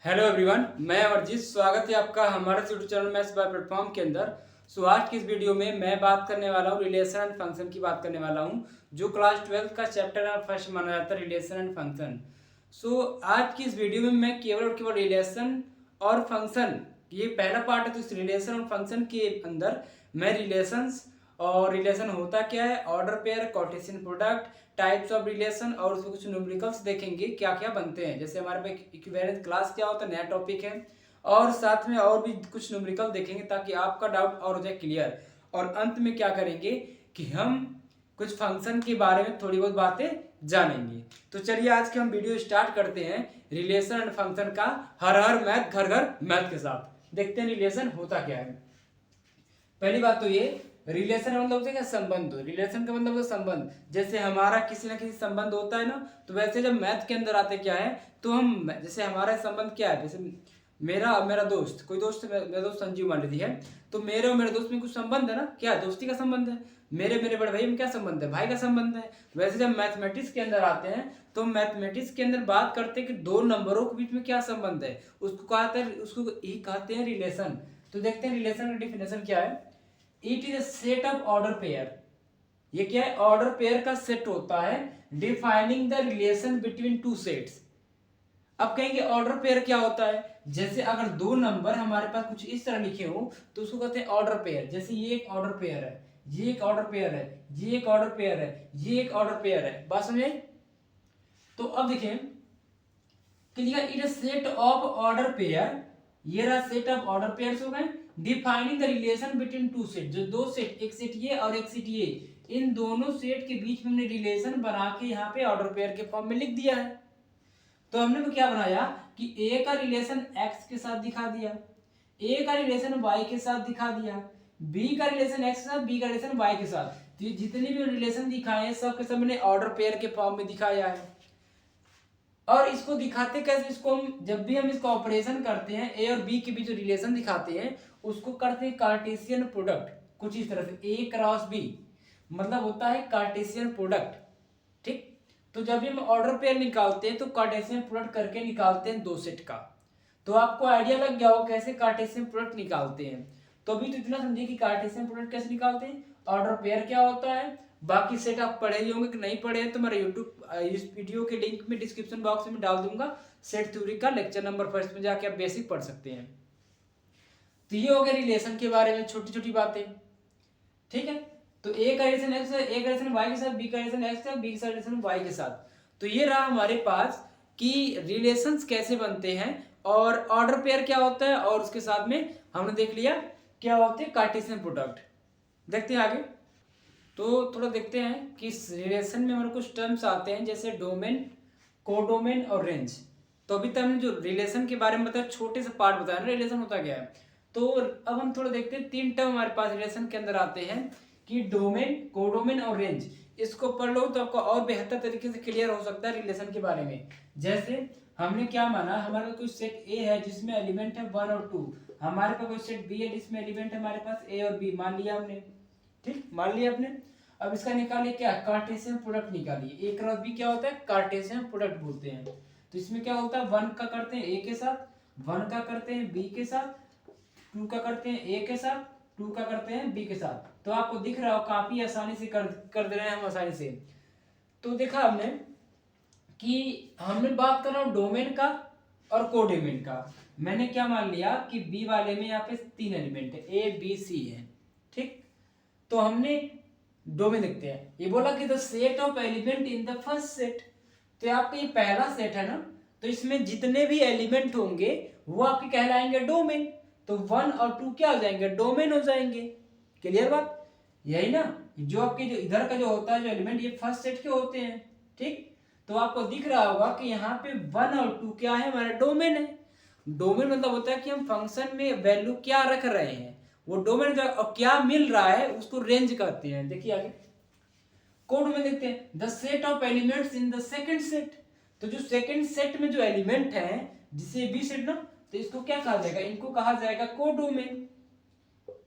Hello everyone, मैं अमरजीत। स्वागत है आपका हमारे YouTube channel maths by platform के अंदर। आज की इस वीडियो में मैं बात करने वाला हूँ रिलेशन एंड फंक्शन की बात करने वाला हूँ, जो क्लास 12 का चैप्टर फर्स्ट माना जाता है, रिलेशन एंड फंक्शन। आज की इस वीडियो में मैं केवल और केवल रिलेशन और फंक्शन, ये पहला पार्ट है, तो इस रिलेशन और फंक्शन के अंदर मैं रिलेशंस और रिलेशन होता क्या है, order pair, Cartesian product, types of relation और उसमें कुछ न्यूमेरिकल्स देखेंगे क्या क्या बनते हैं। जैसे हमारे पे इक्विवेलेंस क्लास क्या होता है, नया टॉपिक है, और साथ में और भी कुछ न्यूमेरिकल देखेंगे ताकि आपका डाउट और हो जाए क्लियर। और अंत में क्या करेंगे कि हम कुछ फंक्शन के बारे में थोड़ी बहुत बातें जानेंगे। तो चलिए आज के हम वीडियो स्टार्ट करते हैं रिलेशन एंड फंक्शन का। हर हर मैथ घर घर मैथ के साथ देखते हैं रिलेशन होता क्या है। पहली बात तो ये, रिलेशन का मतलब होता है क्या, संबंध। रिलेशन का मतलब होता है संबंध। जैसे हमारा किसी ना किसी संबंध होता है ना, तो वैसे जब मैथ के अंदर आते क्या है, तो हम जैसे हमारा संबंध क्या है, जैसे मेरा और मेरा दोस्त, कोई दोस्त मेरा दोस्त संजीव मान लीजिए है, तो मेरे और मेरे दोस्त में कुछ संबंध है ना, क्या दोस्ती का संबंध है। मेरे मेरे बड़े भाई में क्या संबंध है, भाई का संबंध है। वैसे जब मैथमेटिक्स के अंदर आते हैं तो मैथमेटिक्स के अंदर बात करते हैं कि दो नंबरों के बीच में क्या संबंध है, उसको कहते हैं, उसको ही कहते हैं रिलेशन। तो देखते हैं रिलेशन का डिफिनेशन क्या है। It is a set of order pair. ये क्या है, ऑर्डर पेयर का सेट होता है defining the relation between two sets. अब कहेंगे ऑर्डर पेयर क्या होता है, जैसे अगर दो नंबर हमारे पास कुछ इस तरह लिखे हो तो उसको कहते हैं ऑर्डर पेयर। जैसे ये एक ऑर्डर पेयर है, ये एक ऑर्डर पेयर है, ये एक ऑर्डर पेयर है, ये एक ऑर्डर पेयर है। बात समझे। तो अब देखें कि लिखा it set of order pair, ये रहा सेट ऑफ ऑर्डर पेयर्स हो गए। Defining the relation between two set, जो दो सेट, एक सेट ये और एक सेट ये, इन दोनों सेट के बीच में हमने रिलेशन बना के यहाँ पे ऑर्डर पेयर के फॉर्म में लिख दिया है। तो हमने तो क्या बनाया कि ए का रिलेशन एक्स के साथ दिखा दिया, ए का रिलेशन वाई के साथ दिखा दिया, बी का रिलेशन एक्स के साथ, बी का रिलेशन वाई के साथ। तो ये जितने भी रिलेशन दिखाए हैं सब के सब मैंने ऑर्डर पेयर के फॉर्म में दिखाया है। और इसको दिखाते कैसे, इसको हम जब भी हम इसका ऑपरेशन करते हैं, ए और बी के बीच जो रिलेशन दिखाते हैं उसको करते हैं कार्टेशियन प्रोडक्ट। कुछ इस तरह से ए क्रॉस बी मतलब होता है कार्टेशियन प्रोडक्ट। ठीक, तो जब भी हम ऑर्डर पेयर निकालते हैं तो कार्टेशियन प्रोडक्ट करके निकालते हैं दो सेट का। तो आपको आइडिया लग गया हो कैसे कार्टेशियन प्रोडक्ट निकालते हैं। तो अभी तो इतना समझिए कि कार्टेशियन प्रोडक्ट कैसे निकालते हैं, ऑर्डर पेयर क्या होता है। बाकी सेट आप पढ़े ही होंगे कि नहीं पढ़े हैं तो मेरा यूट्यूब इस वीडियो के लिंक में डिस्क्रिप्शन बॉक्स में डाल दूंगा, सेट थ्योरी का लेक्चर नंबर 1 में जाके आप बेसिक पढ़ सकते हैं। तो ये हो गया रिलेशन के बारे में छोटी छोटी बातें। ठीक है, तो ए का रिलेशन एक्स है, ए का रिलेशन वाई के साथ, बी का रिलेशन एक्स है, बी का रिलेशन वाई के साथ। तो ये रहा हमारे पास कि रिलेशंस कैसे बनते हैं और ऑर्डर पेयर क्या होता है, और उसके साथ में हमने देख लिया क्या होते हैं कार्टेशियन प्रोडक्ट। देखते हैं आगे। तो थोड़ा देखते हैं कि इस रिलेशन में हमारे कुछ टर्म्स आते हैं जैसे डोमेन, कोडोमेन और रेंज। तो अभी तक हमने जो रिलेशन के बारे में बताया, छोटे से पार्ट बताया ना रिलेशन होता क्या है। तो अब हम थोड़ा देखते हैं, तीन टर्म हमारे पास रिलेशन के अंदर आते हैं कि डोमेन, कोडोमेन और रेंज। इसको पढ़ लो तो आपको और बेहतर तरीके से क्लियर हो सकता है रिलेशन के बारे में। जैसे हमने क्या माना, हमारे पास कोई सेट ए है जिसमें एलिमेंट है 1 और 2, हमारे पास कोई सेट बी है जिसमें एलिमेंट है हमारे पास ए और बी, मान लिया हमने। ठीक, मान लिया आपने। अब इसका निकालिए क्या, कार्टेशियन प्रोडक्ट निकालिए। ए क्रॉस बी क्या होता है, कार्टेशियन प्रोडक्ट बोलते हैं। तो इसमें क्या होता है, 1 का करते हैं ए के साथ, 1 का करते हैं बी के साथ, 2 का करते हैं ए के साथ, 2 का करते हैं बी के साथ। तो आपको दिख रहा हो काफी आसानी से कर दे रहे हैं हम आसानी से। तो देखा हमने कि हमने बात कर रहा हूं डोमेन का और कोडोमेन का। मैंने क्या मान लिया कि बी वाले में यहाँ पे 3 एलिमेंट है, ए बी सी है। ठीक, तो हमने डोमेन देखते हैं। ये बोला कि the set of element in the first set. तो आपका ये पहला सेट है ना, तो इसमें जितने भी एलिमेंट होंगे वो आपके कहलाएंगे डोमेन। तो 1 और 2 क्या हो जाएंगे, डोमेन हो जाएंगे। क्लियर बात, यही ना। जो आपके जो इधर का जो होता है जो एलिमेंट, ये फर्स्ट सेट के होते हैं। ठीक, तो आपको दिख रहा होगा कि यहाँ पे 1 और 2 क्या है, हमारा डोमेन है। डोमेन मतलब होता है कि हम फंक्शन में वैल्यू क्या रख रहे हैं, वो डोमेन और क्या मिल रहा है उसको रेंज कहते हैं। देखिए आगे कोड में देखते हैं, the set of elements in the second set. तो जो सेकंड सेट में जो एलिमेंट है, जिसे बी सेट ना, तो इसको क्या कहा जाएगा, इनको कहा जाएगा कोडोमेन,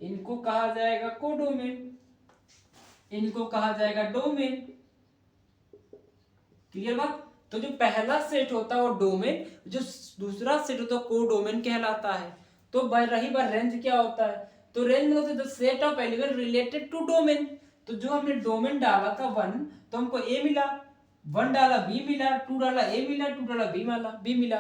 इनको कहा जाएगा कोडोमेन, इनको कहा जाएगा डोमेन। क्लियर बात। तो जो पहला सेट होता है वो डोमेन, जो दूसरा सेट होता है कोडोमेन कहलाता है। तो रही बात रेंज क्या होता है, तो रेंज मतलब the set of element related to domain. तो जो हमने डोमेन डाला था 1, तो हमको ए मिला, 1 डाला बी मिला, 2 डाला ए मिला, 2 डाला बी मिला।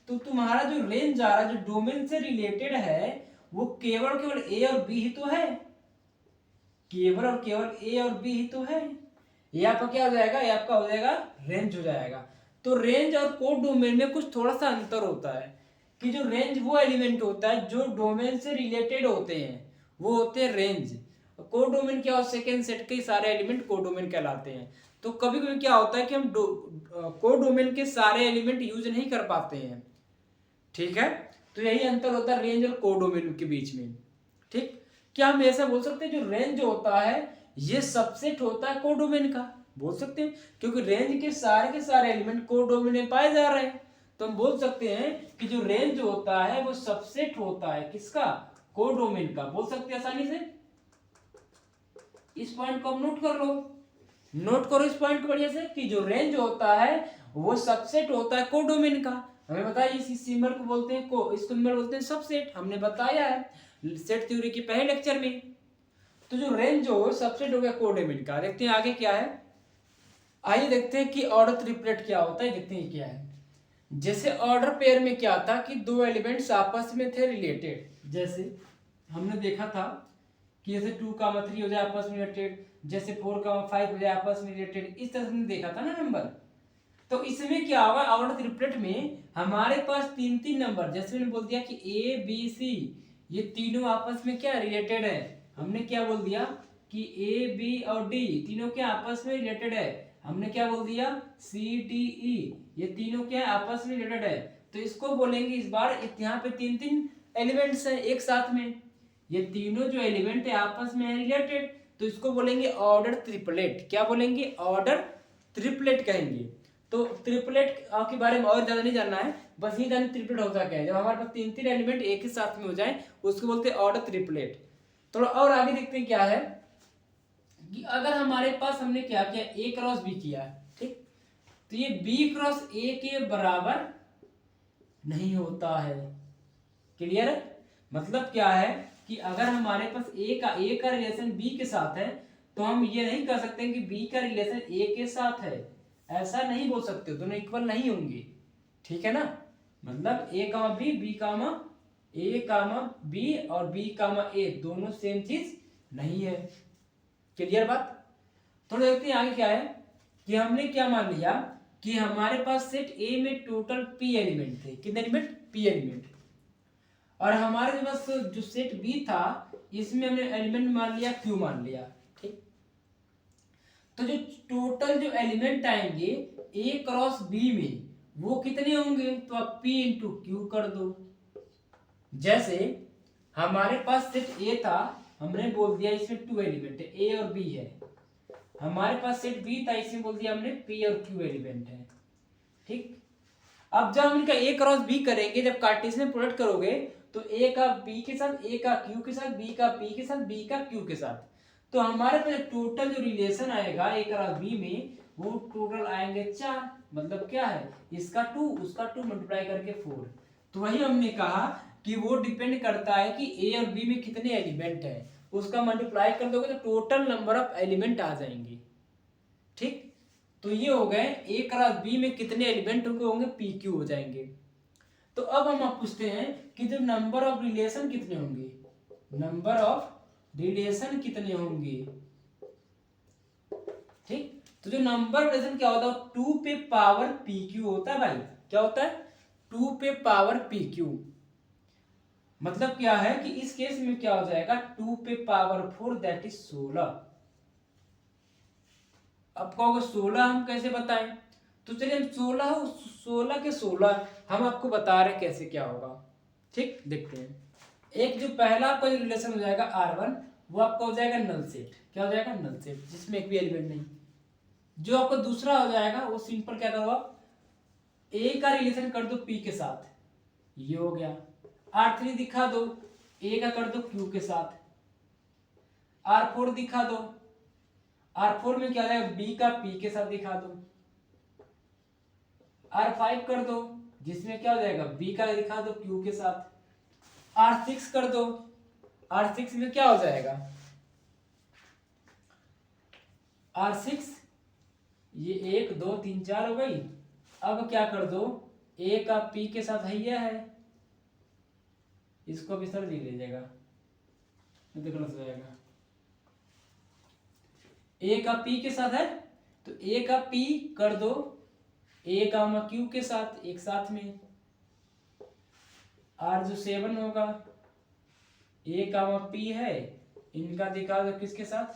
तो तुम्हारा जो रेंज आ रहा है जो डोमेन से रिलेटेड है वो केवल केवल ए और बी ही तो है, केवल और केवल ए और बी ही तो है। ये आपका क्या हो जाएगा, ये आपका हो जाएगा रेंज हो जाएगा। तो रेंज और कोड डोमेन में कुछ थोड़ा सा अंतर होता है कि जो रेंज वो एलिमेंट होता है जो डोमेन से रिलेटेड होते हैं, वो होते हैं रेंज। कोड डोमेन क्या हो, सेकेंड सेट के सारे एलिमेंट कोड डोमेन कहलाते हैं। तो कभी कभी क्या होता है कि हम कोड डोमेन के सारे एलिमेंट यूज नहीं कर पाते हैं, ठीक है। तो यही अंतर होता है रेंज और कोड डोमेन के बीच में, ठीक। क्या हम ऐसा बोल सकते हैं जो रेंज होता है ये सबसेट होता है कोड डोमेन का, बोल सकते हैं, क्योंकि रेंज के सारे एलिमेंट कोड डोमेन में पाए जा रहे हैं। तो हम बोल सकते हैं कि जो रेंज होता है वो सबसेट होता है किसका, कोड डोमेन का, बोल सकते हैं आसानी से। इस पॉइंट को हम नोट कर लो, नोट करो इस पॉइंट को बढ़िया से कि जो रेंज होता है वो सबसेट होता है कोड डोमेन का। हमें बताया इस सिंबल को बोलते हैं इसको सिंबल बोलते हैं सबसेट, हमने बताया है सेट थ्योरी के पहले लेक्चर में। तो जो रेंज हो सबसेट हो गया कोड डोमेन का। देखते हैं आगे क्या है, आइए देखते हैं कि ऑर्डर ट्रिपलेट क्या होता है, देखते हैं क्या है। जैसे ऑर्डर पेयर में क्या था कि दो एलिमेंट्स आपस में थे रिलेटेड, जैसे हमने देखा था कि जैसे 2, 3 हो जाए आपस में रिलेटेड, जैसे 4, 5 हो जाए आपस में रिलेटेड, इस तरह से हमने देखा था ना नंबर। तो इसमें क्या होगा, ऑर्डर ट्रिपलेट में हमारे पास 3 नंबर, जैसे मैंने बोल दिया कि ए बी सी ये तीनों आपस में क्या रिलेटेड है। हमने क्या बोल दिया कि ए बी और डी तीनों क्या आपस में रिलेटेड है। हमने क्या बोल दिया सी डी ई ये तीनों क्या आपस में रिलेटेड है। तो इसको बोलेंगे इस बार यहाँ पे 3 एलिमेंट्स हैं एक साथ में, ये तीनों जो एलिमेंट है आपस में है रिलेटेड, तो इसको बोलेंगे ऑर्डर ट्रिपलेट। क्या बोलेंगे, ऑर्डर ट्रिपलेट कहेंगे। तो ट्रिपलेट के बारे में और ज्यादा नहीं जानना है, बस ये जानना ट्रिपलेट होता क्या है। जब हमारे पास 3 एलिमेंट एक ही साथ में हो जाए उसको बोलते हैं ऑर्डर ट्रिपलेट। थोड़ा और आगे देखते हैं क्या है कि अगर हमारे पास हमने क्या किया, ए क्रॉस बी किया, ठीक, तो ये बी क्रॉस ए के बराबर नहीं होता है। क्लियर है, मतलब क्या है कि अगर हमारे पास ए का रिलेशन बी के साथ है तो हम ये नहीं कर सकते कि बी का रिलेशन ए के साथ है, ऐसा नहीं बोल सकते, दोनों इक्वल नहीं होंगे, ठीक है ना। मतलब ए कामा बी, बी कामा ए कामा बी और बी कामा ए दोनों सेम चीज नहीं है। क्लियर बात। तो देखते हैं आगे क्या है कि हमने क्या मान लिया कि हमारे पास सेट ए में टोटल पी एलिमेंट थे, कितने एलिमेंट, पी एलिमेंट, और हमारे पास जो सेट बी था इसमें हमने एलिमेंट मान लिया क्यू मान लिया, ठीक। तो जो टोटल जो एलिमेंट आएंगे ए क्रॉस बी में वो कितने होंगे, तो आप P इंटू क्यू कर दो। जैसे हमारे पास सेट ए था, हमने बोल दिया इसमें 2 एलिमेंट है, ए और बी है। हमारे पास सेट बी था, इसमें बोल दिया हमने P और Q एलिमेंट है, ठीक। अब जब हम इनका ए क्रॉस बी करेंगे, जब कार्टेशियन प्रोडक्ट करोगे तो ए का बी के साथ, ए का क्यू के साथ, बी का पी के साथ, बी का क्यू के साथ, तो हमारे पास टोटल जो रिलेशन आएगा ए क्रॉस बी में वो टोटल आएंगे 4। मतलब क्या है, इसका 2 उसका 2 मल्टीप्लाई करके 4। तो वही हमने कहा कि वो डिपेंड करता है कि ए और बी में कितने एलिमेंट है, उसका मल्टीप्लाई कर दोगे तो टोटल नंबर ऑफ एलिमेंट आ जाएंगे, ठीक। तो ये हो गए ए क्रॉस बी में कितने एलिमेंट होंगे पी क्यू हो जाएंगे। तो अब हम आप पूछते हैं कि जो नंबर ऑफ रिलेशन कितने होंगे, नंबर ऑफ रिलेशन कितने होंगे, ठीक। तो जो नंबर ऑफ रिलेशन क्या होता है, 2 पे पावर पी क्यू होता है भाई, क्या होता है 2 पे पावर पी क्यू। मतलब क्या है कि इस केस में क्या हो जाएगा 2 पे पावर 4 दैट इज 16। अब कहोगे 16 हम कैसे बताएं, तो चलिए हम 16 के 16 हम आपको बता रहे कैसे क्या होगा, ठीक। देखते हैं, एक जो पहला आपका जो रिलेशन हो जाएगा R1 वो आपका हो जाएगा नल सेट, क्या हो जाएगा नल सेट जिसमें एक भी एलिमेंट नहीं। जो आपका दूसरा हो जाएगा वो सिंपल क्या करो आप ए का रिलेशन कर दो पी के साथ, ये हो गया। R3 दिखा दो ए का कर दो क्यू के साथ, R4 दिखा दो, R4 में क्या है बी का पी के साथ दिखा दो, R5 कर दो, जिसमें क्या हो जाएगा, B का दिखा दो Q के साथ। R6 कर दो, R6 में क्या हो जाएगा, R6 ये 1 2 3 4 हो गई। अब क्या कर दो, A का P के साथ है, इसको भी सर लिख लीजिएगा, नहीं तो गलत हो जाएगा। A का P के साथ है, तो A का P कर दो A का Q के साथ, एक साथ में। R जो 7 होगा, A का P है, इनका दिखा दो किसके साथ,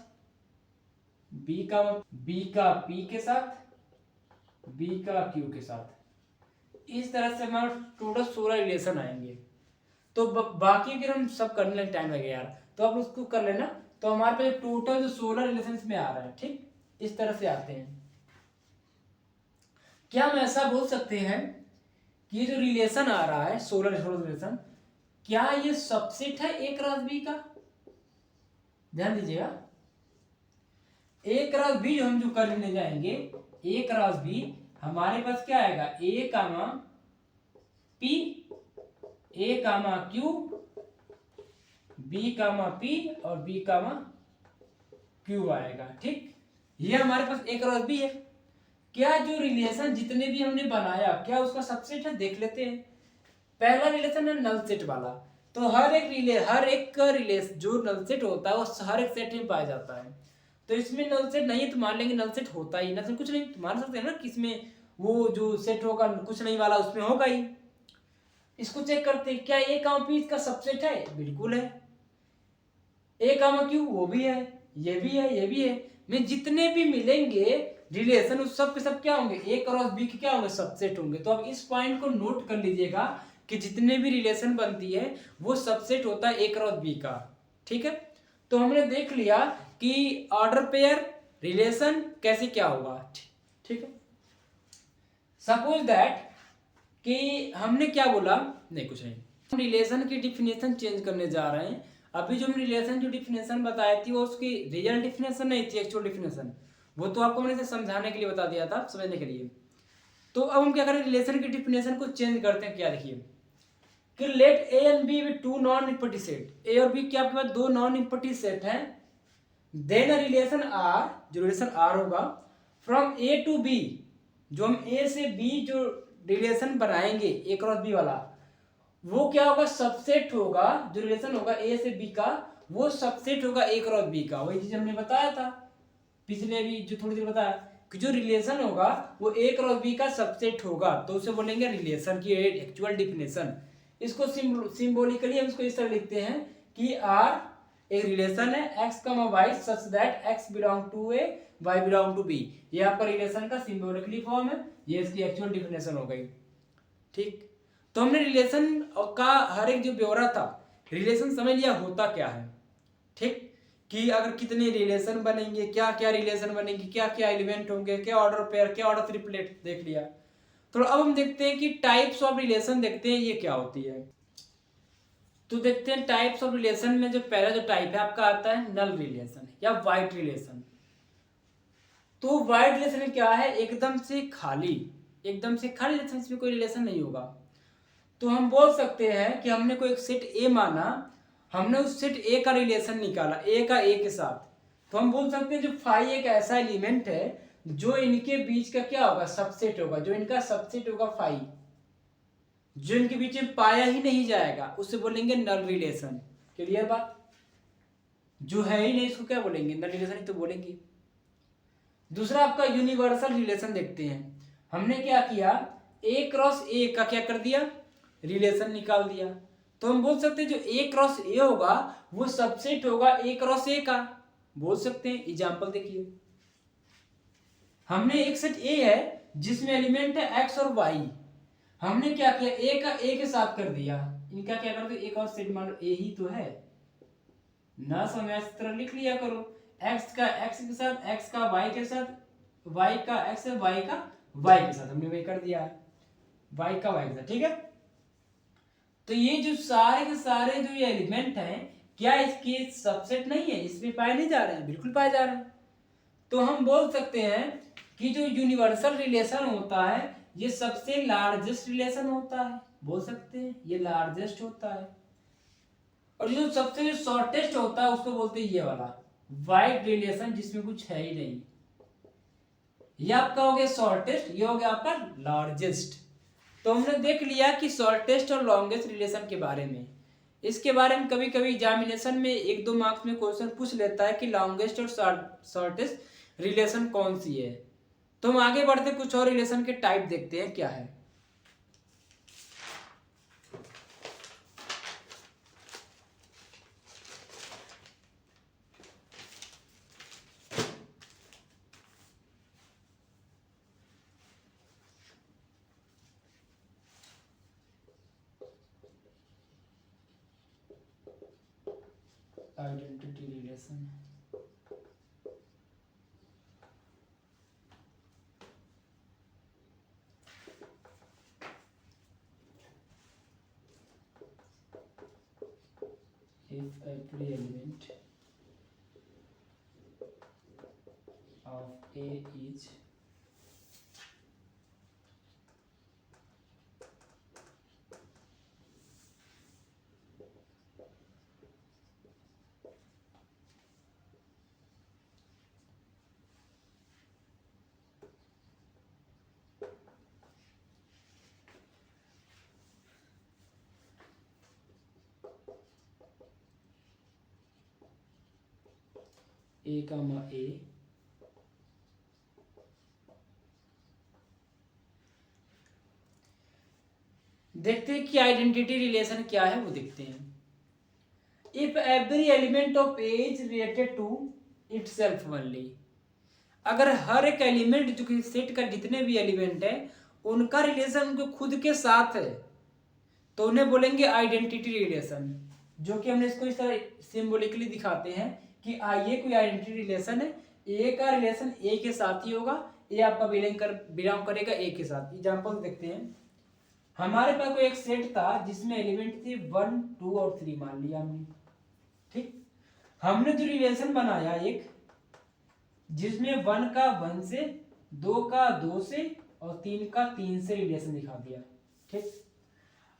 B का P के साथ, B का Q के साथ। इस तरह से हमारे टोटल 16 रिलेशन आएंगे। तो बाकी फिर हम सब करने में टाइम लगेगा यार, तो आप उसको कर लेना। तो हमारे पास टोटल जो 16 रिलेशन में आ रहा है, ठीक, इस तरह से आते हैं। क्या हम ऐसा बोल सकते हैं कि ये जो रिलेशन आ रहा है 16 रिलेशन, क्या ये सबसेट है A क्रॉस B का? ध्यान दीजिएगा, A क्रॉस B हम जो करने जाएंगे, A क्रॉस B हमारे पास क्या आएगा, A comma P, A comma Q, B comma P और B कामा Q आएगा, ठीक। ये हमारे पास A क्रॉस B है। क्या जो रिलेशन जितने भी हमने बनाया, क्या उसका सबसेट है, देख लेते हैं। पहला रिलेशन है नल सेट वाला, तो हर एक रिलेशन जो नल सेट होता है वो हर एक सेट में पाया जाता है। तो इसमें नल सेट नहीं है तो मान लेंगे नल सेट होता ही, नल सेट कुछ नहीं तो मान सकते हैं ना कि इसमें वो जो सेट होगा कुछ नहीं वाला उसमें होगा ही। इसको चेक करते हैं, क्या A कामा P इसका सबसेट है, बिल्कुल है। A कामा Q वो भी है, ये भी है, ये भी है। में जितने भी मिलेंगे रिलेशन उस सब के सब क्या होंगे, A क्रॉस B के क्या होंगे, सबसेट होंगे। तो अब इस पॉइंट को नोट कर लीजिएगा कि जितने भी रिलेशन बनती है वो सबसेट होता है A क्रॉस B का, ठीक है। तो हमने देख लिया कि ऑर्डर पेयर रिलेशन कैसे क्या होगा, ठीक है। सपोज दैट कि हमने क्या बोला, नहीं कुछ नहीं, हम रिलेशन की डिफिनेशन चेंज करने जा रहे हैं। अभी जो हमने रिलेशन जो डिफिनेशन बताई थी वो उसकी रियल डिफिनेशन नहीं थी, एक्चुअल डिफिनेशन, वो तो आपको मैंने समझाने के लिए बता दिया था, समझने के लिए। तो अब हम क्या करें, रिलेशन की डिफिनेशन को चेंज करते हैं। क्या देखिए कि let A and B with two non empty set, A और B क्या आपके पास दो नॉन इम्पटी सेट हैं, देन अ रिलेशन R, जो रिलेशन R होगा, फ्रॉम A टू B, जो हम A से B जो रिलेशन बनाएंगे A क्रॉस B वाला, वो क्या होगा, सबसेट होगा। जो रिलेशन होगा A से B का वो सबसेट होगा A क्रॉस B का। वही चीज हमने बताया था पिछले भी जो थोड़ी देर बताया कि जो रिलेशन होगा वो A क्रॉस B का सबसेट होगा, तो उसे बोलेंगे रिलेशन की एक्चुअल डिफिनेशन। इसको सिंबॉलिकली हम इसको इस तरह लिखते हैं कि R एक रिलेशन है x, y such that x belong to A, y belong to B। ये आपका रिलेशन का सिंबॉलिकली फॉर्म है, ये इसकी एक्चुअल डिफिनेशन हो गई, ठीक। तो हमने रिलेशन का हर एक जो ब्यौरा था, रिलेशन समझ लिया होता क्या है, ठीक, कि अगर कितने रिलेशन बनेंगे, क्या क्या रिलेशन बनेंगे, क्या क्या एलिमेंट होंगे, क्या ऑर्डर पेयर, क्या ऑर्डर ट्रिपलेट, देख लिया। तो अब हम देखते हैं कि टाइप्स ऑफ रिलेशन देखते हैं ये क्या होती है। तो देखते हैं टाइप्स ऑफ रिलेशन में जो पहला जो टाइप है आपका आता है नल रिलेशन या वाइड रिलेशन। तो वाइड रिलेशन क्या है, एकदम से खाली रिलेशन, इसमें कोई रिलेशन नहीं होगा। तो हम बोल सकते हैं कि हमने कोई एक सेट ए माना, हमने उस सेट ए का रिलेशन निकाला, ए का ए के साथ, तो हम बोल सकते हैं जो फाई एक ऐसा एलिमेंट है जो इनके बीच का क्या होगा, सबसेट होगा। जो इनका सबसेट होगा फाई, जो इनके बीच में पाया ही नहीं जाएगा, उसे बोलेंगे नल रिलेशन। क्लियर बात, जो है ही नहीं इसको क्या बोलेंगे, नल रिलेशन ही तो बोलेंगे। दूसरा आपका यूनिवर्सल रिलेशन देखते हैं। हमने क्या किया, ए क्रॉस ए का क्या कर दिया, रिलेशन निकाल दिया। तो हम बोल सकते हैं जो ए क्रॉस ए होगा वो सबसेट होगा ए क्रॉस ए का, बोल सकते हैं। एग्जांपल देखिए, हमने एक सेट ए है जिसमें एलिमेंट है एक्स और वाई, हमने क्या किया, ए का ए के साथ कर दिया, इनका क्या कर दिया, एक और सेट मान लो ए ही तो है ना, समय इस तरह लिख लिया करो, एक्स का एक्स के साथ, एक्स का वाई के साथ, वाई का एक्स है, वाई का वाई के साथ, हमने वही कर दिया, वाई का वाई के साथ, ठीक है। तो ये जो सारे के सारे जो ये एलिमेंट हैं, क्या इसके सबसेट नहीं है, इसमें पाए नहीं जा रहे हैं, बिल्कुल पाए जा रहे हैं। तो हम बोल सकते हैं कि जो यूनिवर्सल रिलेशन होता है ये सबसे लार्जेस्ट रिलेशन होता है, बोल सकते हैं ये लार्जेस्ट होता है। और जो सबसे शॉर्टेस्ट होता है उसको बोलते हैं ये वाला वाइड रिलेशन, जिसमें कुछ है ही नहीं। ये आपका हो गया शॉर्टेस्ट, ये हो गया आपका लार्जेस्ट। तो हमने देख लिया कि शॉर्टेस्ट और लॉन्गेस्ट रिलेशन के बारे में। इसके बारे में कभी कभी एग्जामिनेशन में 1-2 मार्क्स में क्वेश्चन पूछ लेता है कि लॉन्गेस्ट और शॉर्टेस्ट रिलेशन कौन सी है। तो हम आगे बढ़ते कुछ और रिलेशन के टाइप देखते हैं क्या है। Identity relation, if every element of A is A, A देखते हैं कि आइडेंटिटी रिलेशन क्या है, वो देखते हैं। If every element of A is related to itself only, अगर हर एक एलिमेंट जो कि सेट का जितने भी एलिमेंट है उनका रिलेशन उनके खुद के साथ है तो उन्हें बोलेंगे आइडेंटिटी रिलेशन। जो कि हमने इसको इस तरह सिंबॉलिकली दिखाते हैं कि ये कोई आइडेंटिटी रिलेशन है, ए का रिलेशन ए के साथ ही होगा, ए आपका बिलोंग करेगा ए के साथ। एग्जांपल देखते हैं। हमारे पास कोई एक सेट था जिसमें एलिमेंट थे 1, 2 और 3 मान लिया हमने, ठीक। हमने जो रिलेशन बनाया एक जिसमें 1 का 1 से, 2 का 2 से और 3 का 3 से रिलेशन दिखा दिया, ठीक।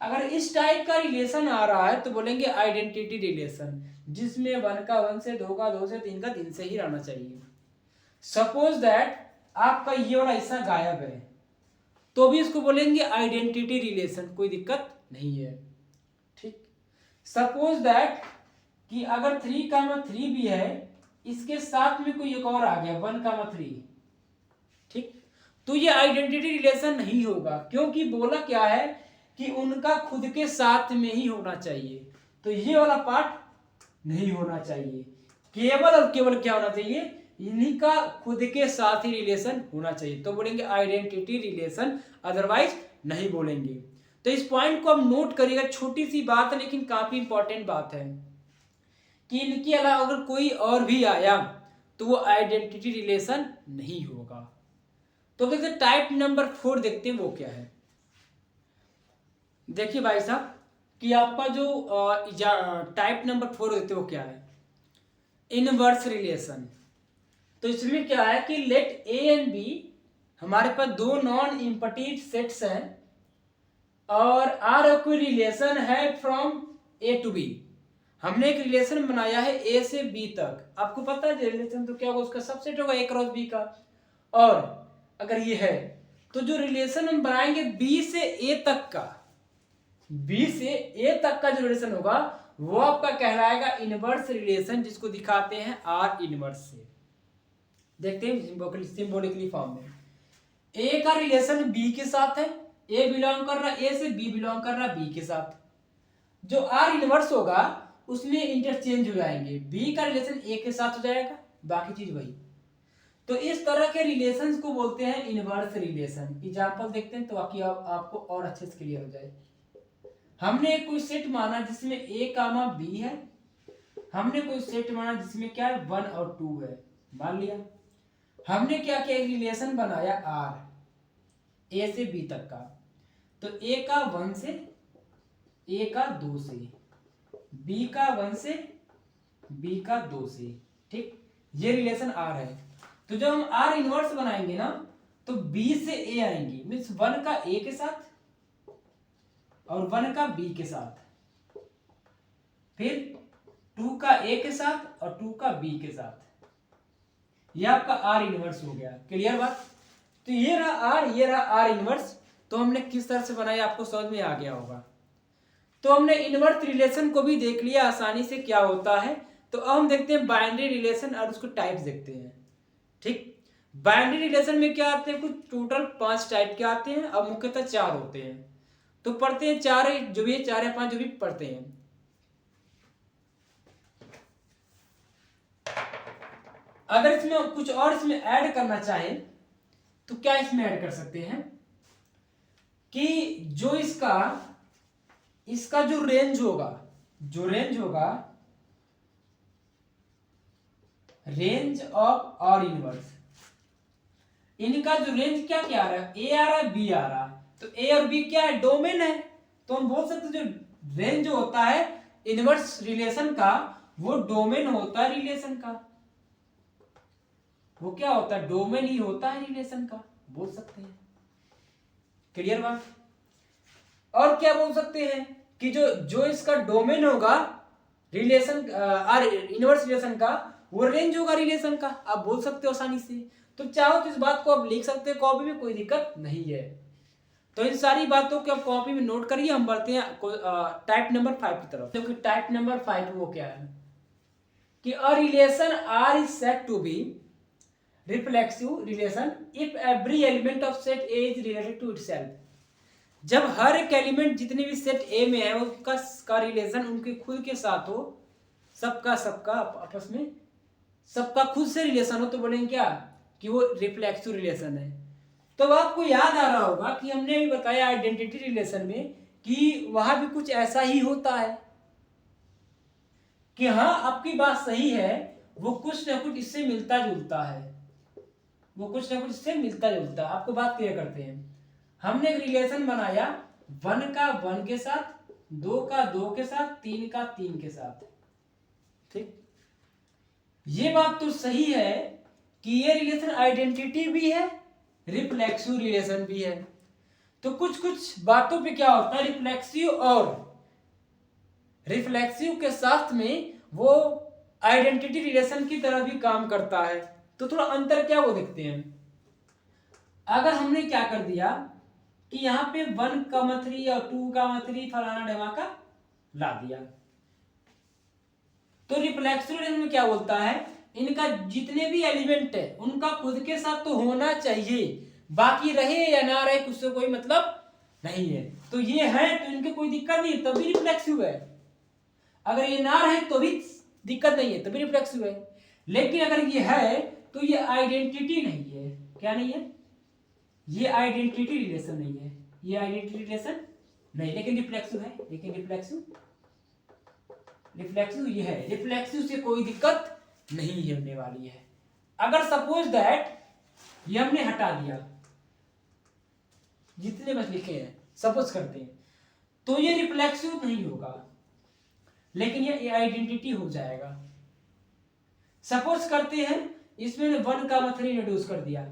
अगर इस टाइप का रिलेशन आ रहा है तो बोलेंगे आइडेंटिटी रिलेशन, जिसमें 1 का 1 से, 2 का 2 से, 3 का 3 से ही रहना चाहिए। सपोज दैट आपका ये वाला हिस्सा गायब है तो भी इसको बोलेंगे आइडेंटिटी रिलेशन, कोई दिक्कत नहीं है, ठीक। सपोज दैट कि अगर 3, 3 भी है, इसके साथ में कोई एक और आ गया 1, 3, ठीक, तो ये आइडेंटिटी रिलेशन नहीं होगा, क्योंकि बोला क्या है कि उनका खुद के साथ में ही होना चाहिए। तो ये वाला पार्ट नहीं होना चाहिए, केवल और केवल क्या होना चाहिए, इन्हीं का खुद के साथ ही रिलेशन होना चाहिए, तो बोलेंगे आइडेंटिटी रिलेशन, अदरवाइज नहीं बोलेंगे। तो इस पॉइंट को आप नोट करिएगा, छोटी सी बात है लेकिन काफी इंपॉर्टेंट बात है कि इनके अलावा अगर कोई और भी आया तो वो आइडेंटिटी रिलेशन नहीं होगा। तो देखते टाइप नंबर 4 देखते हैं वो क्या है। देखिए भाई साहब कि आपका जो टाइप नंबर 4 देखते हैं वो क्या है, इनवर्स रिलेशन। तो इसमें क्या है कि लेट ए एंड बी, हमारे पास दो नॉन इम्पटीट सेट्स हैं और आर कोई रिलेशन है फ्रॉम ए टू बी। हमने एक रिलेशन बनाया है ए से बी तक, आपको पता है रिलेशन तो क्या होगा, उसका सबसेट होगा ए क्रॉस बी का। और अगर ये है तो जो रिलेशन हम बनाएंगे बी से ए तक का, बी से ए तक का जो रिलेशन होगा वो आपका कहलाएगा इनवर्स रिलेशन, जिसको दिखाते हैं आर इनवर्स से। देखते हैं सिंबॉलिकली फॉर्म में। ए का रिलेशन बी के साथ है, ए बिलोंग कर रहा है ए से, बी बिलोंग कर रहा है बी के साथ। जो आर इनवर्स होगा उसमें इंटरचेंज हो जाएंगे, बी का रिलेशन ए के साथ हो जाएगा, बाकी चीज वही। तो इस तरह के रिलेशंस को बोलते हैं इनवर्स रिलेशन। एग्जांपल देखते हैं तो आपको और अच्छे से क्लियर हो जाए। हमने कोई सेट माना जिसमें ए कामा बी है, हमने कोई सेट माना जिसमें क्या है 1 और 2 है, मान लिया। हमने क्या किया, एक रिलेशन बनाया आर ए से बी तक का, तो ए का 1 से, ए का 2 से, बी का 1 से, बी का 2 से, ठीक, ये रिलेशन आर है। तो जब हम आर इनवर्स बनाएंगे ना तो बी से ए आएंगी, मीन्स 1 का ए के साथ और 1 का बी के साथ, फिर 2 का ए के साथ और 2 का बी के साथ। ये आपका आर इनवर्स हो गया। क्लियर बात? तो ये रहा आर, ये रहा आर इनवर्स। तो हमने किस तरह से बनाया आपको समझ में आ गया होगा। तो हमने इनवर्स रिलेशन को भी देख लिया आसानी से क्या होता है। तो अब हम देखते हैं बाइनरी रिलेशन और उसको टाइप्स देखते हैं। ठीक, बाइनरी रिलेशन में क्या आते हैं, कुछ टोटल 5 टाइप के आते हैं, अब मुख्यतः 4 होते हैं। तो पढ़ते हैं 4, जो भी 4 या 5 जो भी पढ़ते हैं। अगर इसमें कुछ और इसमें ऐड करना चाहे तो क्या इसमें ऐड कर सकते हैं कि जो इसका जो रेंज होगा, रेंज ऑफ आर इनवर्स, इनका जो रेंज क्या क्या आ रहा है, ए आ रहा है, बी आ रहा है। तो ए और बी क्या है, डोमेन है। तो हम बोल सकते हैं जो रेंज जो होता है इनवर्स रिलेशन का, वो डोमेन होता है रिलेशन का। वो क्या होता है, डोमेन ही होता है रिलेशन का, बोल सकते हैं। क्लियर बात? और क्या बोल सकते हैं कि जो इसका डोमेन होगा रिलेशन इनवर्स रिलेशन का, वो रेंज होगा रिलेशन का। आप बोल सकते हो आसानी से। तो चाहो तो इस बात को आप लिख सकते हैं कॉपी में, कोई दिक्कत नहीं है। तो इन सारी बातों को आप कॉपी में नोट करिए। हम बढ़ते हैं टाइप नंबर 5 की तरफ। क्योंकि टाइप नंबर 5 वो क्या है कि a relation R is said to be reflexive relation if every element of set A is related to itself. जब हर एक एलिमेंट जितने भी सेट ए में है उसका रिलेशन उनके खुद के साथ हो, सबका आपस में सबका खुद से रिलेशन हो, तो बोलेंगे क्या कि वो रिफ्लेक्सिव रिलेशन है। तो आपको याद आ रहा होगा कि हमने भी बताया आइडेंटिटी रिलेशन में कि वहां भी कुछ ऐसा ही होता है कि हाँ आपकी बात सही है, वो कुछ ना कुछ इससे मिलता जुलता है, आपको बात क्लियर करते हैं। हमने एक रिलेशन बनाया 1 का 1 के साथ, 2 का 2 के साथ, 3 का 3 के साथ। ठीक, ये बात तो सही है कि ये रिलेशन आइडेंटिटी भी है, रिफ्लेक्सिव रिलेशन भी है। तो कुछ कुछ बातों पे क्या होता है, रिफ्लेक्सिव के साथ में वो आइडेंटिटी रिलेशन की तरह भी काम करता है। तो थोड़ा अंतर क्या वो देखते हैं। अगर हमने क्या कर दिया कि यहाँ पे 1,3 और 2,3 फलाना ढमाका ला दिया, तो रिफ्लेक्सिव रिलेशन में क्या बोलता है, इनका जितने भी एलिमेंट है उनका खुद के साथ तो होना चाहिए, बाकी रहे या ना रहे उससे कोई मतलब नहीं है। तो ये है तो इनके कोई दिक्कत नहीं, तभी रिफ्लेक्सिव है। अगर ये ना रहे तो भी दिक्कत नहीं है, तभी रिफ्लेक्सिव है। लेकिन अगर ये है तो ये आइडेंटिटी नहीं है। क्या नहीं है, ये आइडेंटिटी रिलेशन नहीं है, ये आइडेंटिटी रिलेशन नहीं, लेकिन रिफ्लेक्सिव है। रिफ्लेक्सिव ये है, रिफ्लेक्सिव से कोई दिक्कत नहीं होने वाली है। अगर सपोज दैट ये हमने हटा दिया, जितने बस लिखे हैं सपोज करते हैं, तो ये रिफ्लेक्सिव नहीं होगा, लेकिन ये आइडेंटिटी हो जाएगा। सपोज करते हैं इसमें 1,3 रिड्यूस कर दिया,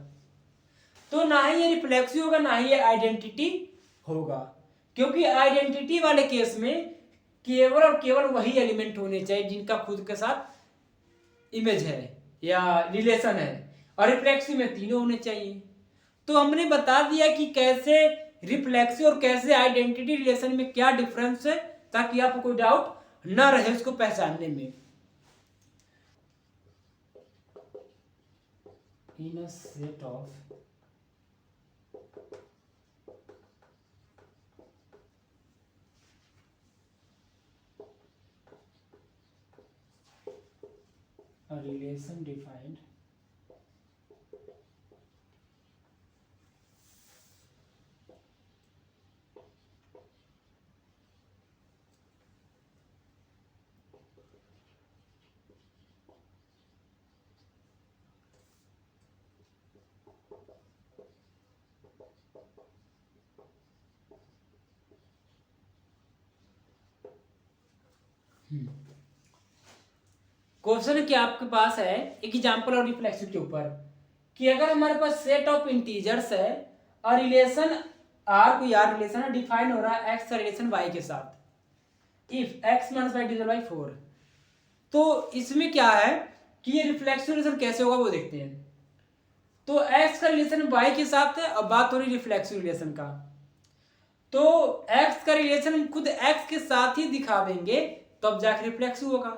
तो ना ही ये रिफ्लेक्सिव होगा ना ही ये आइडेंटिटी होगा, क्योंकि आइडेंटिटी वाले केस में केवल और केवल वही एलिमेंट होने चाहिए जिनका खुद के साथ इमेज है या रिलेशन है, और रिफ्लेक्सिव में तीनों होने चाहिए। तो हमने बता दिया कि कैसे रिफ्लेक्सिव और कैसे आइडेंटिटी रिलेशन में क्या डिफरेंस है, ताकि आपको कोई डाउट न रहे उसको पहचानने में। In a set of a relation defined question क्या आपके पास है, एक एग्जांपल और रिफ्लेक्सिव के ऊपर कि अगर हमारे पास सेट ऑफ इंटीजर्स है और रिलेशन आर कोई आर रिलेशन डिफाइन हो रहा है एक्स का रिलेशन वाई के साथ, if x minus y divide by 4, तो इसमें क्या है कि ये रिफ्लेक्सिव रिलेशन कैसे होगा वो देखते हैं। तो एक्स का रिलेशन वाई के साथ है, अब बात हो रही रिफ्लेक्सिव रिलेशन का, तो एक्स का रिलेशन हम खुद एक्स के साथ ही दिखा देंगे तो अब जाके रिफ्लेक्सिव होगा।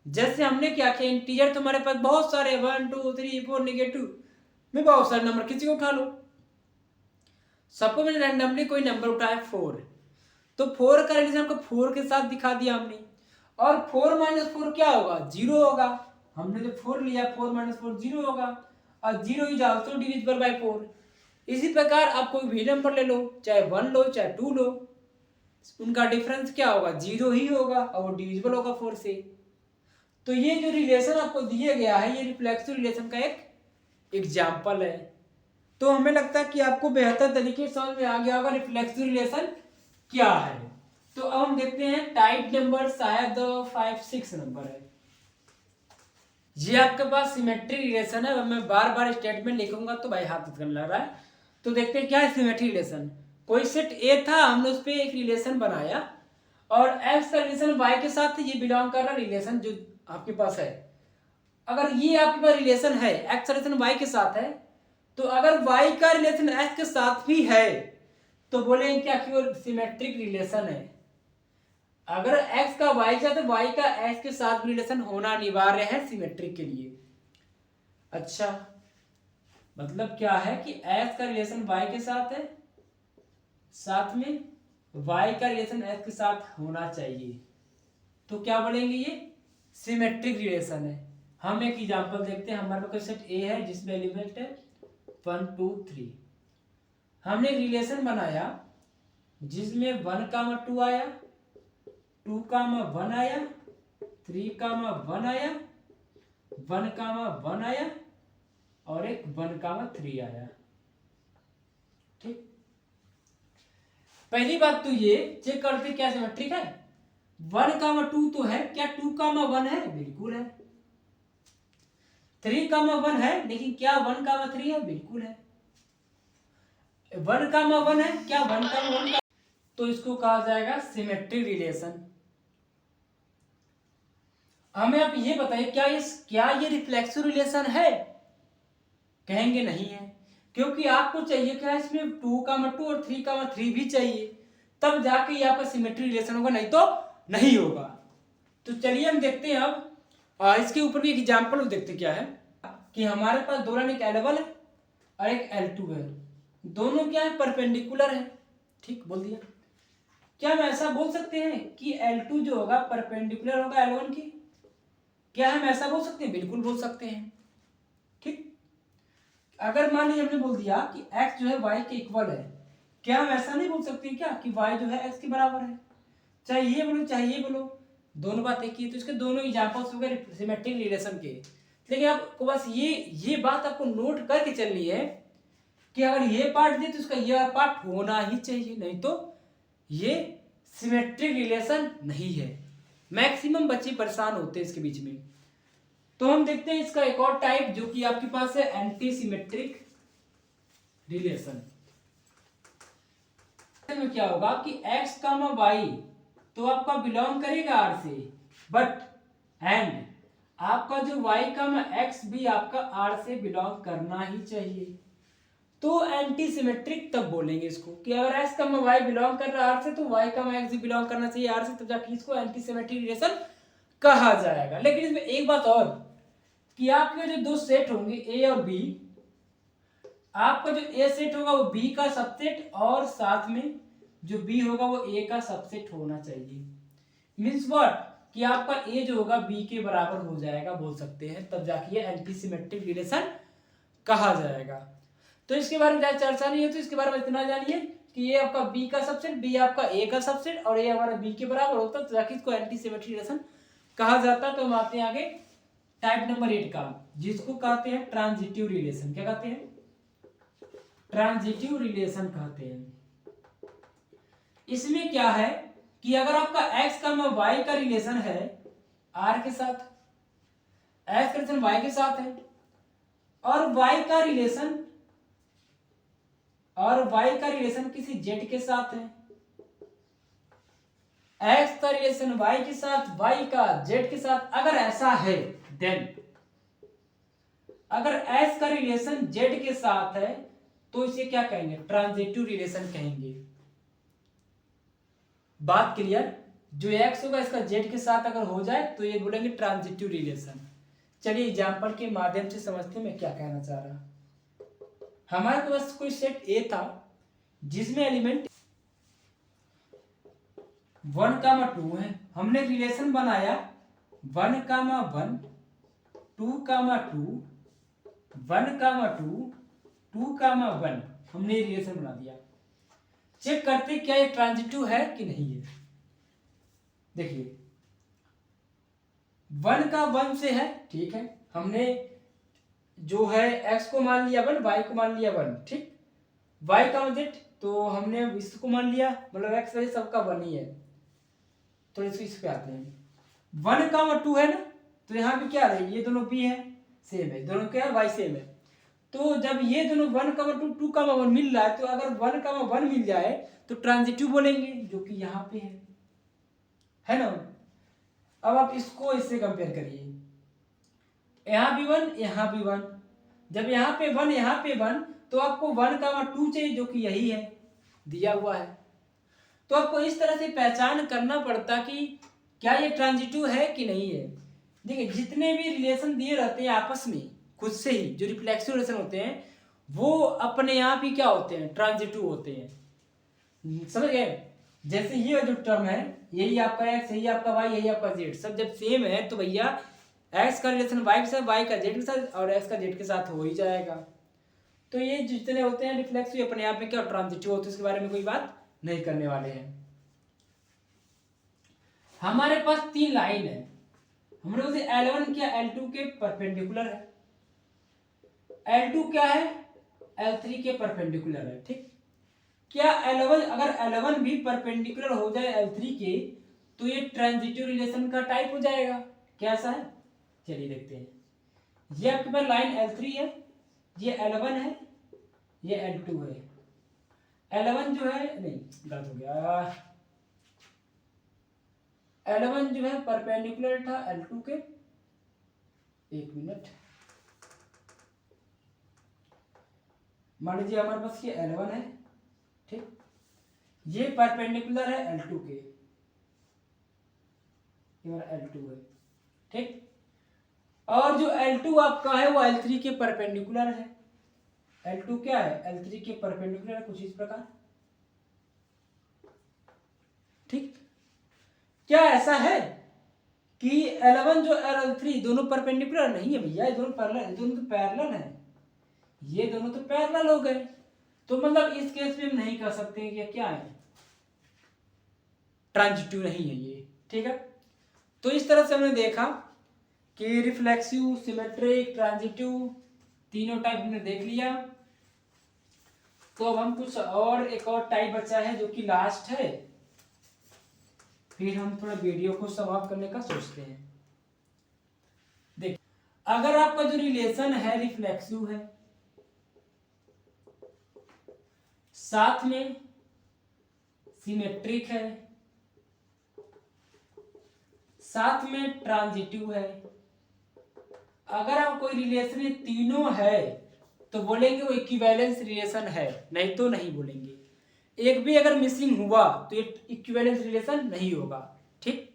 जैसे हमने क्या किया, इंटीजर तुम्हारे पास बहुत सारे 1 2 3 4 नेगेटिव में बहुत सारे नंबर किसी को उठा लो, सबको मैंने रैंडमली कोई नंबर उठाया 4, तो 4 का रिलेशन हमको 4 के साथ दिखा दिया हमने, और 4 माइनस 4 क्या होगा 0 होगा, हमने जो 4 लिया 4 माइनस 4 0 होगा, और 0 इज आल्सो डिविजिबल बाय 4। इसी प्रकार आप कोई भी नंबर ले लो, चाहे 1 लो चाहे 2 लो, उनका डिफरेंस क्या होगा 0 ही होगा और वो डिविजिबल होगा 4 से। तो ये जो रिलेशन आपको दिया गया है ये रिफ्लेक्सिव रिलेशन का एक एग्जाम्पल है। तो हमें लगता है कि आपको बेहतर तरीके से समझ में आ गया होगा रिफ्लेक्सिव रिलेशन क्या है। तो अब हम देखते हैं टाइप नंबर, शायद 5 6 नंबर है। ये आपके पास सिमेट्री रिलेशन है, मैं बार बार स्टेटमेंट लिखूंगा तो भाई हाथ करने लग रहा है। तो देखते हैं क्या है सिमेट्री रिलेशन। कोई सेट ए था, हमने उस पर एक रिलेशन बनाया और एक्स का रिलेशन वाई के साथ ये बिलोंग कर रहा रिलेशन जो आपके पास है। अगर ये आपके पास रिलेशन है एक्स का रिलेशन वाई के साथ है, तो अगर वाई का रिलेशन एक्स के साथ भी है तो बोलेंगे क्या कि वो सिमेट्रिक रिलेशन है। अगर x का y के साथ है, y का x के साथ रिलेशन होना अनिवार्य है सिमेट्रिक के लिए। अच्छा, मतलब क्या है कि x का रिलेशन y के साथ है, साथ में y का रिलेशन x के साथ होना चाहिए, तो क्या बोलेंगे ये सिमेट्रिक रिलेशन है। हम एक एग्जांपल देखते हैं। हमारे पास सेट A है जिसमें एलिमेंट है 1 2 3। हमने एक रिलेशन बनाया जिसमें 1 2 आया, 2 1 आया, 3 1 आया, 1 1 आया और एक 1 3 आया। ठीक, पहली बात तो ये चेक करते क्या सिमेट्रिक है। 1 2 तो है, क्या 2 1 है? बिल्कुल है। 3 1 है, लेकिन क्या 1 3 है? बिल्कुल है। 1 1 है, क्या 1 1 तो इसको कहा जाएगा सिमेट्रिक रिलेशन। हमें आप ये बताइए क्या ये रिफ्लेक्सिव रिलेशन है? कहेंगे नहीं है, क्योंकि आपको चाहिए क्या इसमें 2 2 और 3 3 भी चाहिए, तब जाके ये आपका सिमेट्रिक रिलेशन होगा, नहीं तो नहीं होगा। तो चलिए हम देखते हैं अब इसके ऊपर भी एक एग्जांपल देखते क्या है कि हमारे पास दो लाइन, एक L1 है और एक L2 है, दोनों क्या है परपेंडिकुलर है। ठीक बोल दिया। क्या हम ऐसा बोल सकते हैं कि L2 जो होगा परपेंडिकुलर होगा L1 की? क्या हम ऐसा बोल सकते हैं? बिल्कुल बोल सकते हैं। ठीक, अगर मान लीजिए हमने बोल दिया कि x जो है y के इक्वल है, क्या हम ऐसा नहीं बोल सकते क्या कि y जो है x के बराबर है? चाहे ये बोलो चाहे ये बोलो, दोनों बात एक ही है। तो इसके दोनों एग्जांपल्स हो गए सिमेट्रिक रिलेशन के। लेकिन आपको बस ये बात आपको नोट करके चलनी है कि अगर ये पार्ट दे तो इसका ये पार्ट होना ही चाहिए, नहीं तो ये सिमेट्रिक रिलेशन नहीं है। मैक्सिमम बच्चे परेशान होते हैं इसके बीच में। तो हम देखते हैं इसका एक और टाइप जो कि आपके पास है एंटी सिमेट्रिक रिलेशन। में क्या होगा कि x y तो आपका बिलोंग करेगा r से, बट एंड आपका जो y x भी आपका r से बिलोंग करना ही चाहिए। तो एंटी सिमेट्रिक तब बोलेंगे इसको कि अगर x y बिलोंग कर रहा है r से तो y x भी बिलोंग करना चाहिए r से, तब जाके इसको एंटी सिमेट्रिक रिलेशन कहा जाएगा। लेकिन इसमें एक बात और कि आपके जो दो सेट होंगे A और B, आपका जो A सेट होगा वो B का सबसेट और साथ में जो B होगा वो A का सबसेट होना चाहिए। मींस व्हाट कि आपका A जो होगा B के बराबर हो जाएगा बोल सकते हैं, तब जाके ये एंटी सिमेट्रिक रिलेशन कहा जाएगा। तो इसके बारे में ज्यादा चर्चा नहीं है, तो इसके बारे में इतना जानिए कि ये आपका B का सबसेट, B आपका A का सबसेट और A हमारा B के बराबर होता है, तो जाके इसको एंटी सिमेट्रिक रिलेशन कहा जाता है। तो हम आते हैं आगे टाइप नंबर 8 का, जिसको कहते हैं ट्रांजिटिव रिलेशन। क्या कहते हैं? ट्रांजिटिव रिलेशन कहते हैं। इसमें क्या है कि अगर आपका x y का रिलेशन है r के साथ, x का रिलेशन y के साथ है, और y का रिलेशन किसी z के साथ है, x का रिलेशन y के साथ, y का z के साथ। अगर ऐसा है देन अगर x का रिलेशन z के साथ है तो इसे क्या कहेंगे? ट्रांजिटिव रिलेशन कहेंगे। बात क्लियर? जो x होगा इसका z के साथ अगर हो जाए तो ये बोलेंगे ट्रांजिटिव रिलेशन। चलिए एग्जांपल के माध्यम से समझते हैं मैं क्या कहना चाह रहा। हमारे पास कोई सेट A था जिसमें एलिमेंट 1,2 है। हमने रिलेशन बनाया 1,1 2,2 1,2 2,1 हमने रिलेशन बना दिया। चेक करते क्या ये ट्रांजिटिव है कि नहीं है। देखिए 1 का 1 से है, ठीक है। हमने जो है x को मान लिया 1, y को मान लिया 1, ठीक। y का z तो हमने इसको मान लिया, मतलब x वैसे सबका 1 ही है। तो इस पे आते हैं 1,2 है ना, तो यहाँ पे क्या है? ये दोनों b है, सेम है, दोनों क्या है? y सेम है। तो जब ये दोनों 1,2 2,1 मिल रहा है तो अगर 1,1 मिल जाए तो ट्रांजिटिव बोलेंगे, जो कि यहाँ पे है ना। अब आप इसको इससे कंपेयर करिए, यहाँ भी 1 यहाँ भी 1। जब यहाँ पे 1 यहाँ पे 1 तो आपको 1,2 चाहिए, जो कि यही है, दिया हुआ है। तो आपको इस तरह से पहचान करना पड़ता कि क्या ये ट्रांजिटिव है कि नहीं है। देखिए जितने भी रिलेशन दिए रहते हैं आपस में खुद से ही, जो रिफ्लेक्सिव रिलेशन होते हैं वो अपने आप ही क्या होते हैं? ट्रांजिटिव होते हैं। समझ गए? जैसे ये जो टर्म है, यही आपका x, यही आपका y, यही आपका z, सब जब सेम है तो भैया x का रिलेशन y के साथ, y का z के साथ और x का z के साथ हो ही जाएगा। तो ये जितने होते हैं रिफ्लेक्सिव अपने आप में क्या ट्रांजिटिव होते हैं, इसके बारे में कोई बात नहीं करने वाले हैं। हमारे पास 3 लाइन है, हमने उसे L1 किया, L2 के परपेंडिकुलर है, L2 क्या है? L3 के परपेंडिकुलर है, ठीक। क्या L1 अगर L1 भी परपेंडिकुलर हो जाए L3 के तो ये ट्रांजिटिव रिलेशन का टाइप हो जाएगा। कैसा है? चलिए देखते हैं। ये आपके पास लाइन L3 है, ये L1 है, ये L2 है। L1 जो है, नहीं गलत हो गया, L1 जो है परपेंडिकुलर था L2 के, एक मिनट, मान लीजिए हमारे पास ये L1 है, ठीक, ये परपेंडिकुलर है L2 के, ये हमारा L2 है, ठीक। और जो L2 आपका है वो L3 के परपेंडिकुलर है। L2 क्या है? L3 के परपेंडिकुलर है, कुछ इस प्रकार, ठीक। क्या ऐसा है कि L1 जो L3 दोनों परपेंडिकुलर नहीं है? भैया ये दोनों पैरेलल, दोनों तो पैरेलल है, ये दोनों तो पैरेलल हो गए। तो मतलब इस केस में हम नहीं कह सकते कि क्या है, ट्रांजिटिव नहीं है ये, ठीक है। तो इस तरह से हमने देखा कि रिफ्लेक्सिव, सिमेट्रिक, ट्रांजिटिव तीनों टाइप हमने देख लिया। तो अब हम कुछ और, एक और टाइप बचा है जो कि लास्ट है, फिर हम थोड़ा वीडियो को समाप्त करने का सोचते हैं। देख, अगर आपका जो रिलेशन है रिफ्लेक्सिव है, साथ में सिमेट्रिक है, साथ में ट्रांजिटिव है, अगर आप कोई रिलेशन में तीनों है तो बोलेंगे वो इक्विवेलेंस रिलेशन है, नहीं तो नहीं बोलेंगे। एक भी अगर मिसिंग हुआ तो ये इक्विवेलेंस रिलेशन नहीं होगा, ठीक।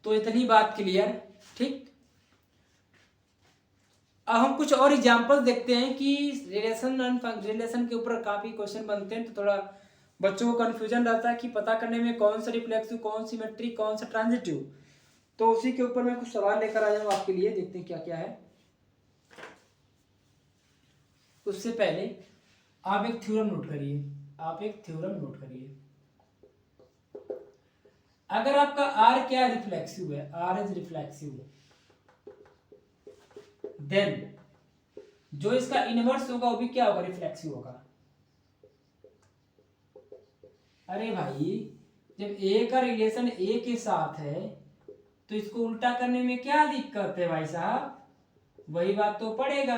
तो इतनी बात क्लियर, ठीक। अब हम कुछ और एग्जांपल देखते हैं कि रिलेशन के ऊपर काफी क्वेश्चन बनते हैं, तो थोड़ा बच्चों को कंफ्यूजन रहता है कि पता करने में कौन सा रिफ्लेक्सिव, कौन सिमेट्रिक, कौन सा ट्रांजिटिव। तो उसी के ऊपर मैं कुछ सवाल लेकर आया हूँ आपके लिए, देखते हैं क्या क्या है। उससे पहले आप एक थ्योरम नोट करिए, अगर आपका R क्या रिफ्लेक्सिव है, R इज रिफ्लेक्सिव, देन जो इसका इनवर्स होगा वो भी क्या होगा? रिफ्लेक्सिव होगा। अरे भाई, जब ए का रिलेशन ए के साथ है तो इसको उल्टा करने में क्या दिक्कत है भाई साहब? वही बात तो पड़ेगा,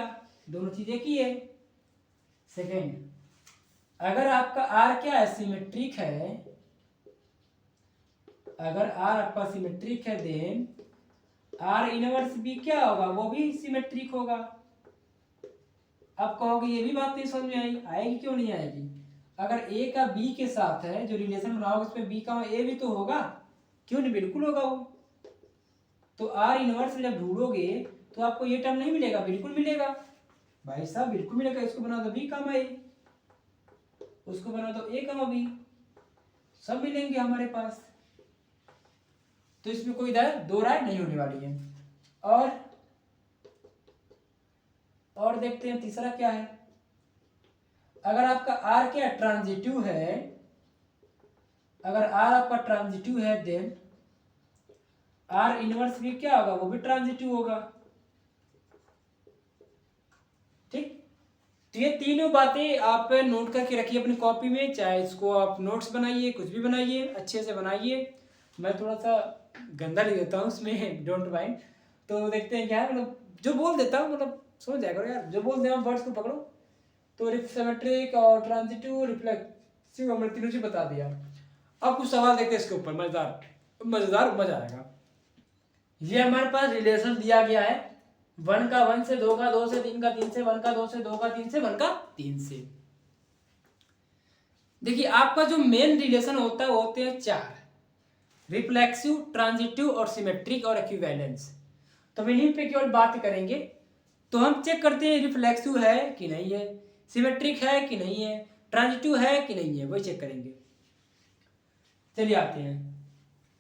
दोनों चीज एक ही है। सेकेंड, अगर आपका आर क्या है, सिमेट्रिक है, अगर आर आपका सिमेट्रिक है देन आर इनवर्स भी क्या होगा, वो भी सिमेट्रिक होगा। अब कहोगे ये भी बात नहीं समझ में आई, आएगी क्यों नहीं आएगी? अगर ए का बी के साथ है, जो रिलेशन बनाओगे उसमें बी का ए भी तो होगा, क्यों नहीं, बिल्कुल होगा वो। तो आर इनवर्स जब ढूंढोगे तो आपको ये टर्म नहीं मिलेगा, बिल्कुल मिलेगा भाई साहब, बिल्कुल मिलेगा। इसको बना दो बी कामा ए, उसको बना दो ए कामा बी, सब मिलेंगे हमारे पास। तो इसमें कोई दो राय नहीं होने वाली है। और देखते हैं तीसरा क्या है। अगर आपका आर क्या ट्रांजिटिव है, अगर आर आपका ट्रांजिटिव है देन आर इनवर्स भी क्या होगा, वो भी ट्रांजिटिव होगा। ठीक, तो ये तीनों बातें आप नोट करके रखिए अपनी कॉपी में, चाहे इसको आप नोट्स बनाइए, कुछ भी बनाइए, अच्छे से बनाइए। मैं थोड़ा सा गंदा लिख देता हूँ उसमें, डोंट माइंड। तो देखते हैं क्या है, मतलब जो बोल देता हूँ मतलब समझ जाएगा यार, जो बोल दे वर्ड्स को पकड़ो। तो सिमेट्रिक और ट्रांजिटिव रिफ्लेक्सिव हमने तीनों चीज बता दिया। अब कुछ सवाल देखते हैं इसके ऊपर, मजा आएगा। ये हमारे पास रिलेशन दिया गया है 1 का 1 से, 2 का 2 से, 3 का 3 से, 1 का 2 से, 2 का 3 से, 1 का 3 से। देखिए आपका जो मेन रिलेशन होता है वो होते हैं 4, रिफ्लेक्सिव, ट्रांजिटिव और सिमेट्रिक और इक्विवेलेंस। तो हम इन्हीं पे केवल बात करेंगे। तो हम चेक करते हैं रिफ्लेक्सिव है कि नहीं है, सिमेट्रिक है कि नहीं है, ट्रांजिटिव है कि नहीं है, वही चेक करेंगे। चलिए आते हैं